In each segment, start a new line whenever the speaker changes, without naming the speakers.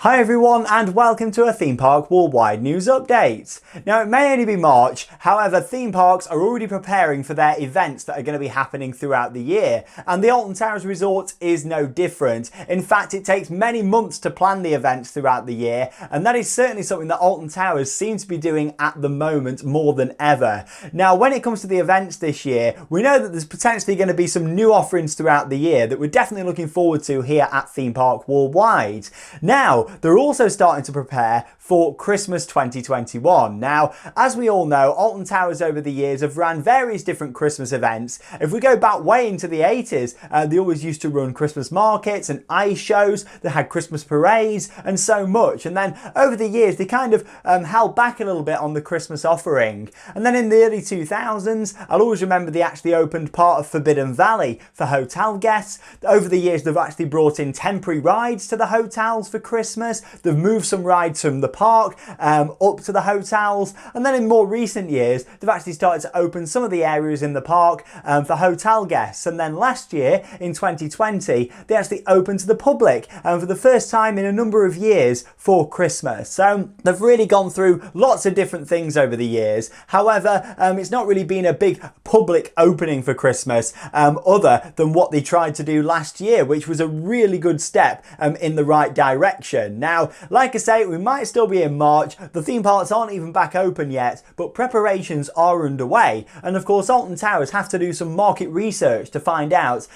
Hi everyone and welcome to a theme park worldwide news update. Now it may only be March, however theme parks are already preparing for their events that are going to be happening throughout the year, and the Alton Towers resort is no different. In fact, it takes many months to plan the events throughout the year, and that is certainly something that Alton Towers seems to be doing at the moment more than ever. Now when it comes to the events this year, we know that there's potentially going to be some new offerings throughout the year that we're definitely looking forward to here at Theme Park Worldwide. Now they're also starting to prepare for Christmas 2021. Now, as we all know, Alton Towers over the years have ran various different Christmas events. If we go back way into the 80s, they always used to run Christmas markets and ice shows, they had Christmas parades and so much. And then over the years, they kind of held back a little bit on the Christmas offering. And then in the early 2000s, I'll always remember they actually opened part of Forbidden Valley for hotel guests. Over the years, they've actually brought in temporary rides to the hotels for Christmas. They've moved some rides from the park up to the hotels, and then in more recent years they've actually started to open some of the areas in the park for hotel guests. And then last year in 2020 they actually opened to the public for the first time in a number of years for Christmas. So they've really gone through lots of different things over the years. However, it's not really been a big public opening for Christmas other than what they tried to do last year, which was a really good step in the right direction. Now, like I say, we might still be in March, the theme parks aren't even back open yet, but preparations are underway. And of course, Alton Towers have to do some market research to find out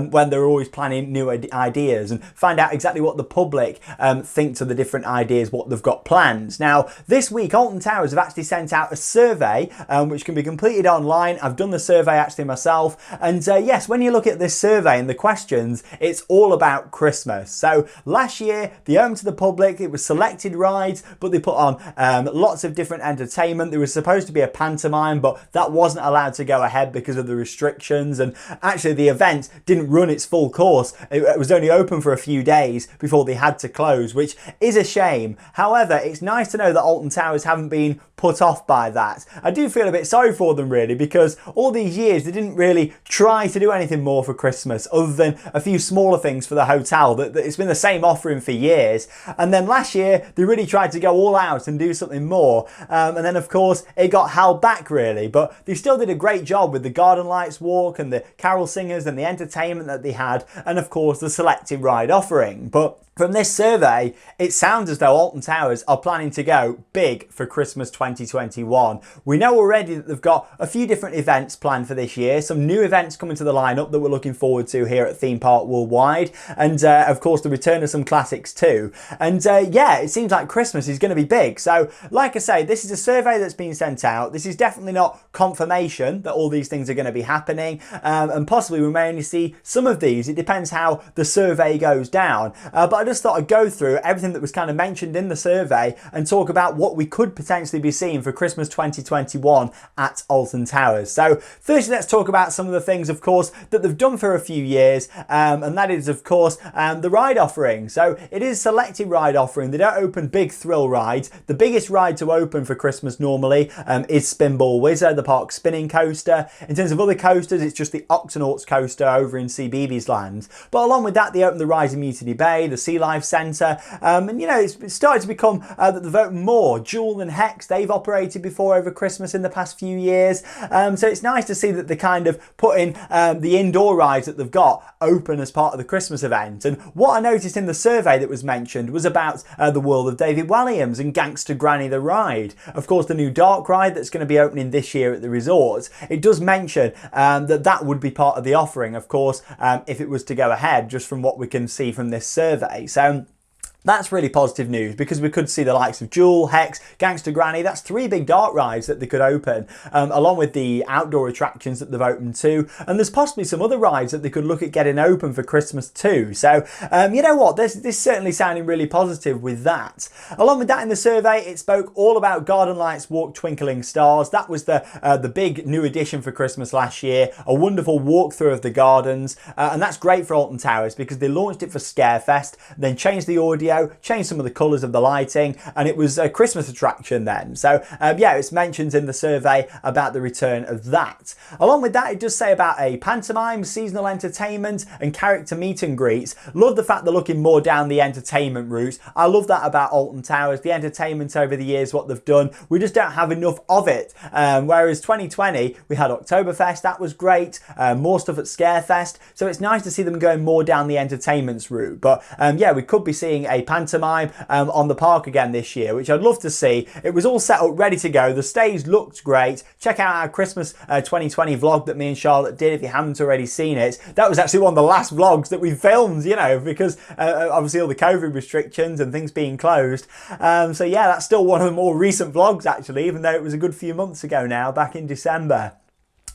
when they're always planning new ideas and find out exactly what the public thinks of the different ideas, what they've got planned. Now, this week, Alton Towers have actually sent out a survey which can be completed online. I've done the survey actually myself. And yes, when you look at this survey and the questions, it's all about Christmas. So last year, the open to the public, it was selected rides, but they put on lots of different entertainment. There was supposed to be a pantomime, but that wasn't allowed to go ahead because of the restrictions, and actually the event didn't run its full course. It was only open for a few days before they had to close, which is a shame. However, it's nice to know that Alton Towers haven't been put off by that. I do feel a bit sorry for them really, because all these years they didn't really try to do anything more for Christmas other than a few smaller things for the hotel. That it's been the same offering for years, and then last year they really tried to go all out and do something more, and then of course it got held back really, but they still did a great job with the Garden Lights Walk and the carol singers and the entertainment that they had, and of course the selected ride offering. But from this survey, it sounds as though Alton Towers are planning to go big for Christmas 2021. We know already that they've got a few different events planned for this year, some new events coming to the lineup that we're looking forward to here at Theme Park Worldwide, and of course the return of some classics too. And yeah, it seems like Christmas is going to be big. So like I say, this is a survey that's been sent out. This is definitely not confirmation that all these things are going to be happening, and possibly we may only see some of these. It depends how the survey goes down, but I just thought I'd go through everything that was kind of mentioned in the survey and talk about what we could potentially be seeing for Christmas 2021 at Alton Towers. So firstly, let's talk about some of the things, of course, that they've done for a few years, and that is, of course, the ride offering. So it is selected ride offering. They don't open big thrill rides. The biggest ride to open for Christmas normally is Spinball Whizzer, the park spinning coaster. In terms of other coasters, it's just the Octonauts coaster over in CBeebies Land. But along with that, they open the Rise of Mutiny Bay, the Sea Life Centre, and you know, it's started to become that they've opened more. Jewel and Hex, they've operated before over Christmas in the past few years, so it's nice to see that they kind of put in the indoor rides that they've got open as part of the Christmas event. And what I noticed in the survey that was mentioned was about the World of David Walliams and Gangster Granny the ride. Of course, the new dark ride that's going to be opening this year at the resort, it does mention that would be part of the offering, of course, if it was to go ahead, just from what we can see from this survey. So that's really positive news, because we could see the likes of Jewel, Hex, Gangster Granny. That's three big dark rides that they could open, along with the outdoor attractions that they've opened too. And there's possibly some other rides that they could look at getting open for Christmas too. So, you know what, this certainly sounding really positive with that. Along with that, in the survey, it spoke all about Garden Lights Walk Twinkling Stars. That was the big new addition for Christmas last year, a wonderful walkthrough of the gardens. And that's great for Alton Towers, because they launched it for Scarefest, then changed the audio, ago, changed some of the colours of the lighting, and it was a Christmas attraction then. So yeah, it's mentioned in the survey about the return of that. Along with that, it does say about a pantomime, seasonal entertainment, and character meet and greets. Love the fact they're looking more down the entertainment route. I love that about Alton Towers. The entertainment over the years, what they've done, we just don't have enough of it. Whereas 2020, we had Oktoberfest, that was great. More stuff at Scarefest. So it's nice to see them going more down the entertainments route. But yeah, we could be seeing a pantomime on the park again this year, which I'd love to see. It was all set up, ready to go. The stage looked great. Check out our Christmas 2020 vlog that me and Charlotte did if you haven't already seen it. That was actually one of the last vlogs that we filmed, you know, because obviously all the COVID restrictions and things being closed. So yeah, that's still one of the more recent vlogs actually, even though it was a good few months ago now, back in December.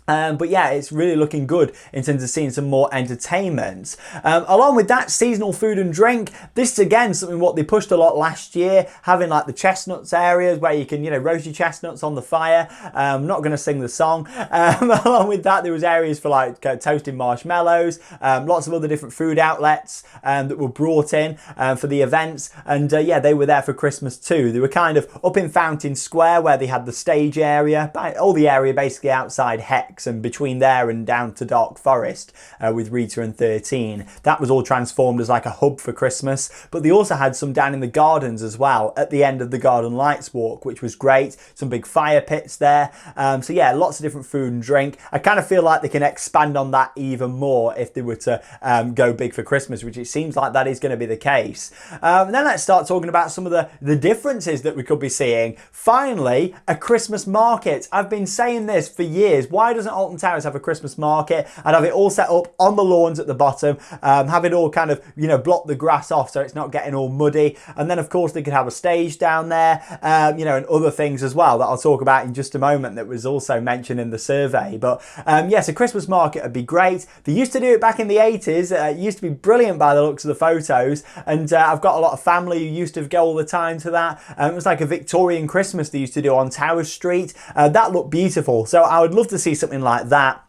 But yeah, it's really looking good in terms of seeing some more entertainment. Along with that, seasonal food and drink. This is again something what they pushed a lot last year, having like the chestnuts areas where you can, you know, roast your chestnuts on the fire. I'm not going to sing the song. Along with that, there was areas for like toasting marshmallows, lots of other different food outlets that were brought in for the events. And yeah, they were there for Christmas too. They were kind of up in Fountain Square where they had the stage area, all the area basically outside Hex, and between there and down to Dark Forest with Rita and 13. That was all transformed as like a hub for Christmas, but they also had some down in the gardens as well at the end of the Garden Lights Walk, which was great. Some big fire pits there. So yeah, lots of different food and drink. I kind of feel like they can expand on that even more if they were to go big for Christmas, which it seems like that is going to be the case. And then let's start talking about some of the differences that we could be seeing. Finally, a Christmas market. I've been saying this for years. Why doesn't Alton Towers have a Christmas market? I'd have it all set up on the lawns at the bottom, have it all kind of, you know, block the grass off so it's not getting all muddy. And then of course they could have a stage down there, you know, and other things as well that I'll talk about in just a moment that was also mentioned in the survey. But yes, a Christmas market would be great. They used to do it back in the 80s. It used to be brilliant by the looks of the photos. And I've got a lot of family who used to go all the time to that. It was like a Victorian Christmas they used to do on Tower Street. That looked beautiful. So I would love to see something like that.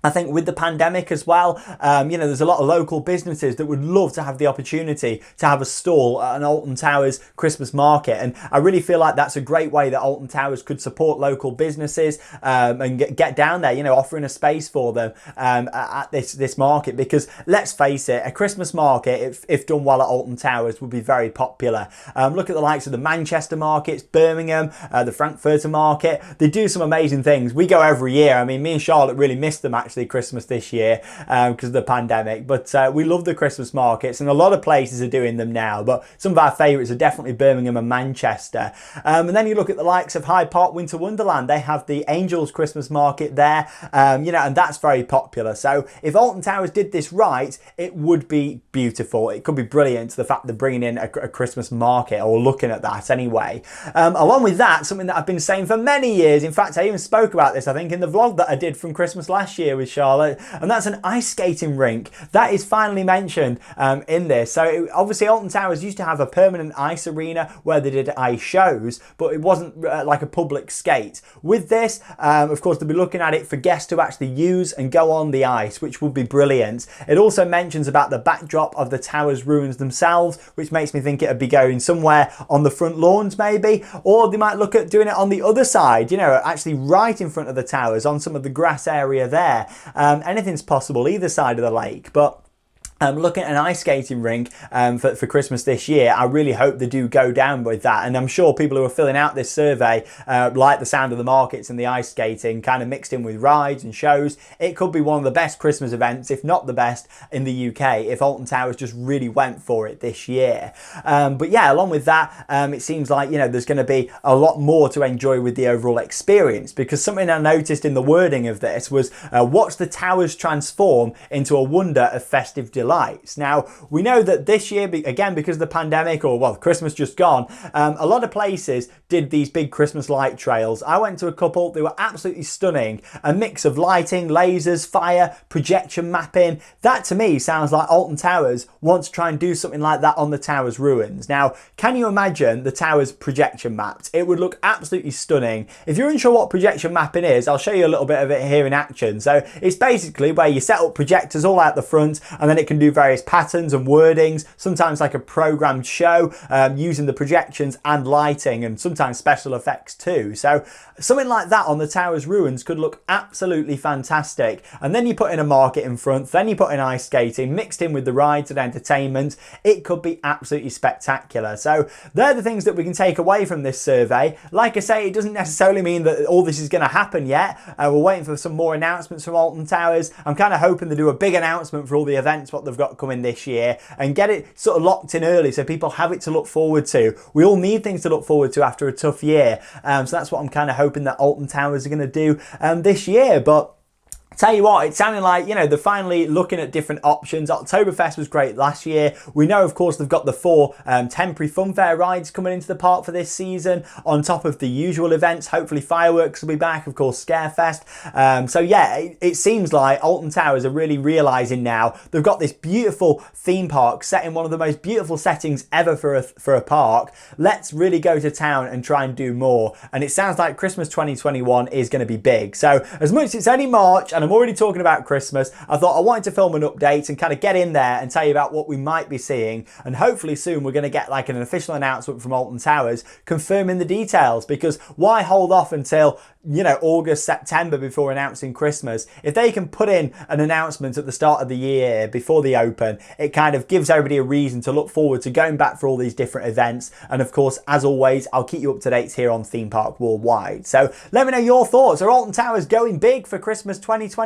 I think with the pandemic as well, you know, there's a lot of local businesses that would love to have the opportunity to have a stall at an Alton Towers Christmas market. And I really feel like that's a great way that Alton Towers could support local businesses and get down there, you know, offering a space for them at this market. Because let's face it, a Christmas market, if done well at Alton Towers, would be very popular. Look at the likes of the Manchester markets, Birmingham, the Frankfurter market. They do some amazing things. We go every year. I mean, me and Charlotte really missed them actually Christmas this year because of the pandemic, but we love the Christmas markets and a lot of places are doing them now, but some of our favourites are definitely Birmingham and Manchester. And then you look at the likes of Hyde Park Winter Wonderland. They have the Angels Christmas market there, you know, and that's very popular. So if Alton Towers did this right, it would be beautiful. It could be brilliant, the fact they're bringing in a Christmas market, or looking at that anyway. Along with that, something that I've been saying for many years, in fact I even spoke about this I think in the vlog that I did from Christmas last year with Charlotte, and that's an ice skating rink. That is finally mentioned in this. So obviously Alton Towers used to have a permanent ice arena where they did ice shows, but it wasn't like a public skate. With this, of course, they'll be looking at it for guests to actually use and go on the ice, which would be brilliant. It also mentions about the backdrop of the Towers ruins themselves, which makes me think it'd be going somewhere on the front lawns maybe, or they might look at doing it on the other side, you know, actually right in front of the towers on some of the grass area there. Anything's possible either side of the lake, but looking at an ice skating rink for Christmas this year, I really hope they do go down with that. And I'm sure people who are filling out this survey like the sound of the markets and the ice skating kind of mixed in with rides and shows. It could be one of the best Christmas events, if not the best, in the UK if Alton Towers just really went for it this year. But yeah, along with that, it seems like, you know, there's going to be a lot more to enjoy with the overall experience, because something I noticed in the wording of this was watch the towers transform into a wonder of festive delight. Now, we know that this year, again, because of the pandemic, or well, Christmas just gone, a lot of places did these big Christmas light trails. I went to a couple, they were absolutely stunning. A mix of lighting, lasers, fire, projection mapping. That to me sounds like Alton Towers wants to try and do something like that on the Towers ruins. Now, can you imagine the Towers projection mapped? It would look absolutely stunning. If you're unsure what projection mapping is, I'll show you a little bit of it here in action. So it's basically where you set up projectors all out the front, and then it can can do various patterns and wordings, sometimes like a programmed show, using the projections and lighting and sometimes special effects too. So something like that on the Towers ruins could look absolutely fantastic. And then you put in a market in front, then you put in ice skating, mixed in with the rides and entertainment. It could be absolutely spectacular. So they're the things that we can take away from this survey. Like I say, it doesn't necessarily mean that all this is going to happen yet. We're waiting for some more announcements from Alton Towers. I'm kind of hoping they do a big announcement for all the events, what they've got coming this year, and get it sort of locked in early so people have it to look forward to. We all need things to look forward to after a tough year. So that's what I'm kind of hoping that Alton Towers are going to do this year. But tell you what, it sounded like, you know, they're finally looking at different options. Oktoberfest was great last year. We know, of course, they've got the 4 temporary funfair rides coming into the park for this season, on top of the usual events. Hopefully fireworks will be back, of course, Scarefest. So yeah, it seems like Alton Towers are really realising now they've got this beautiful theme park set in one of the most beautiful settings ever for a park. Let's really go to town and try and do more. And it sounds like Christmas 2021 is going to be big. So as much as it's only March and I'm already talking about Christmas, I thought I wanted to film an update and kind of get in there and tell you about what we might be seeing. And hopefully soon we're going to get like an official announcement from Alton Towers confirming the details, because why hold off until, you know, August, September before announcing Christmas? If they can put in an announcement at the start of the year before the open, it kind of gives everybody a reason to look forward to going back for all these different events. And of course, as always, I'll keep you up to date here on Theme Park Worldwide. So let me know your thoughts. Are Alton Towers going big for Christmas 2021?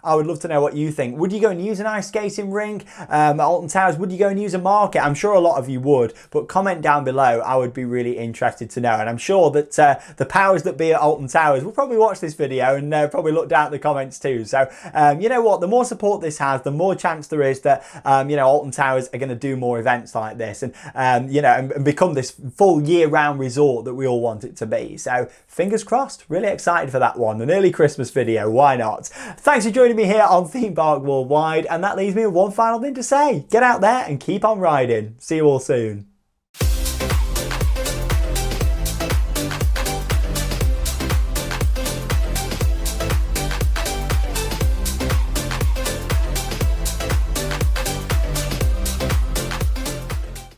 I would love to know what you think. Would you go and use an ice skating rink at Alton Towers? Would you go and use a market? I'm sure a lot of you would, but comment down below. I would be really interested to know. And I'm sure that the powers that be at Alton Towers will probably watch this video and probably look down at the comments too. So you know what, the more support this has, the more chance there is that you know, Alton Towers are going to do more events like this, and you know, and become this full year-round resort that we all want it to be. So fingers crossed. Really excited for that one. An early Christmas video, why not? Thanks for joining me here on Theme Park Worldwide, and that leaves me with one final thing to say. Get out there and keep on riding. See you all soon.